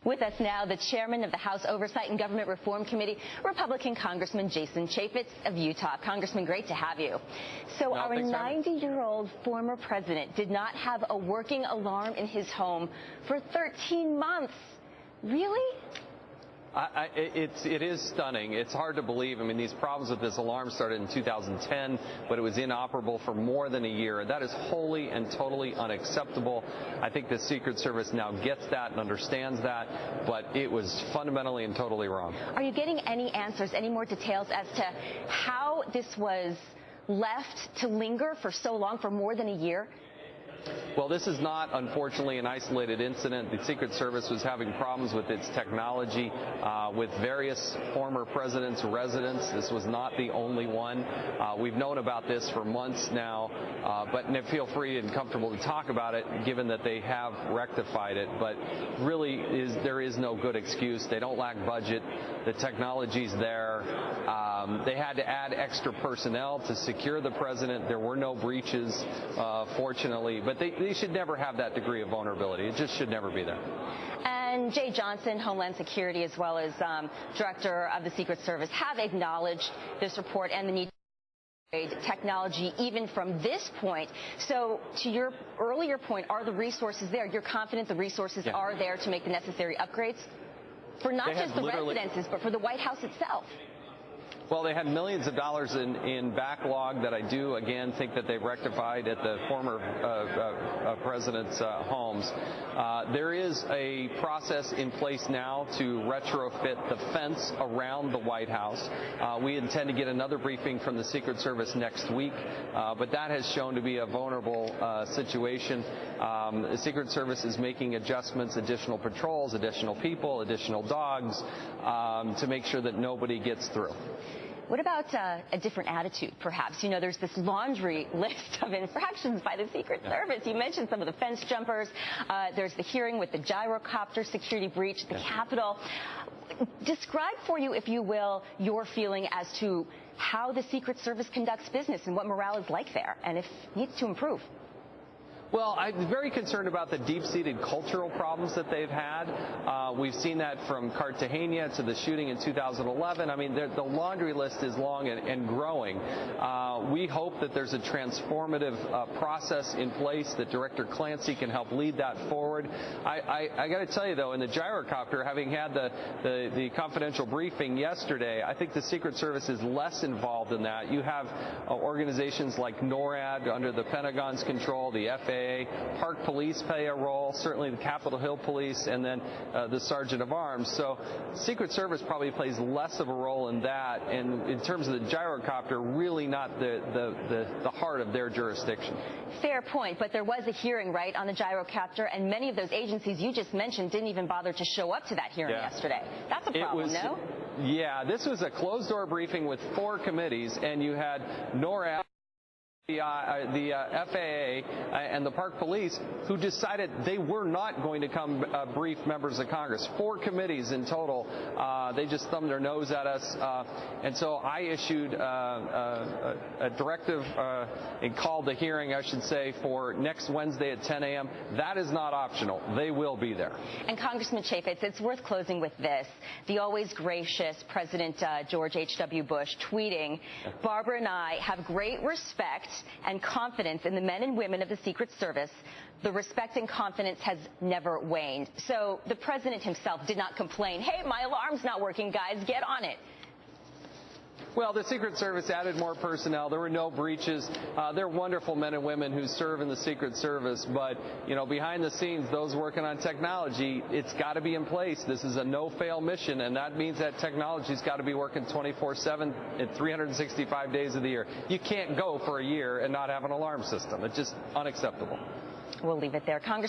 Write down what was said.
With us now, the chairman of the House Oversight and Government Reform Committee, Republican Congressman Jason Chaffetz of Utah. Congressman, great to have you. So our 90-year-old former president did not have a working alarm in his home for 13 months. Really? It is stunning. It's hard to believe. I mean, these problems with this alarm started in 2010, but it was inoperable for more than a year. That is wholly and totally unacceptable. I think the Secret Service now gets that and understands that, but it was fundamentally and totally wrong. Are you getting any answers, any more details as to how this was left to linger for so long, for more than a year? Well, this is not, unfortunately, an isolated incident. The Secret Service was having problems with its technology with various former presidents' residents. This was not the only one. We've known about this for months now, but feel free and comfortable to talk about it, given that they have rectified it. But really, there is no good excuse. They don't lack budget. The technology's there. They had to add extra personnel to secure the president. There were no breaches, fortunately. But they should never have that degree of vulnerability. It just should never be there. And Jay Johnson, Homeland Security, as well as Director of the Secret Service, have acknowledged this report and the need to upgrade technology even from this point. So to your earlier point, are the resources there? You're confident the resources are there to make the necessary upgrades for not just the residences, but for the White House itself? Well, they had millions of dollars in backlog that I do, again, think that they've rectified at the former president's homes. There is a process in place now to retrofit the fence around the White House. We intend to get another briefing from the Secret Service next week, but that has shown to be a vulnerable situation. The Secret Service is making adjustments, additional patrols, additional people, additional dogs, to make sure that nobody gets through. What about a different attitude, perhaps? You know, there's this laundry list of infractions by the Secret Service. You mentioned some of the fence jumpers. There's the hearing with the gyrocopter security breach, the Capitol. Describe for you, if you will, your feeling as to how the Secret Service conducts business and what morale is like there, and if it needs to improve. Well, I'm very concerned about the deep-seated cultural problems that they've had. We've seen that from Cartagena to the shooting in 2011. I mean, the laundry list is long and growing. We hope that there's a transformative process in place, that Director Clancy can help lead that forward. I got to tell you, though, in the gyrocopter, having had the confidential briefing yesterday, I think the Secret Service is less involved in that. You have organizations like NORAD under the Pentagon's control, the FAA, Park Police play a role, certainly the Capitol Hill Police, and then the Sergeant of Arms. So Secret Service probably plays less of a role in that, and in terms of the gyrocopter, really not the heart of their jurisdiction. Fair point, but there was a hearing, right, on the gyrocopter, and many of those agencies you just mentioned didn't even bother to show up to that hearing yesterday. That's a problem, no? Yeah, this was a closed-door briefing with 4 committees, and you had NORAD, the FAA and the Park Police, who decided they were not going to come brief members of Congress. 4 committees in total. They just thumbed their nose at us. And so I issued a directive and called the hearing, I should say, for next Wednesday at 10 a.m. That is not optional. They will be there. And Congressman Chaffetz, it's worth closing with this. The always gracious President George H.W. Bush tweeting, "Barbara and I have great respect and confidence in the men and women of the Secret Service. The respect and confidence has never waned." So the president himself did not complain, "Hey, my alarm's not working, guys, get on it." Well, the Secret Service added more personnel. There were no breaches. They're wonderful men and women who serve in the Secret Service. But, you know, behind the scenes, those working on technology, it's got to be in place. This is a no-fail mission, and that means that technology's got to be working 24/7 and 365 days of the year. You can't go for a year and not have an alarm system. It's just unacceptable. We'll leave it there. Congressman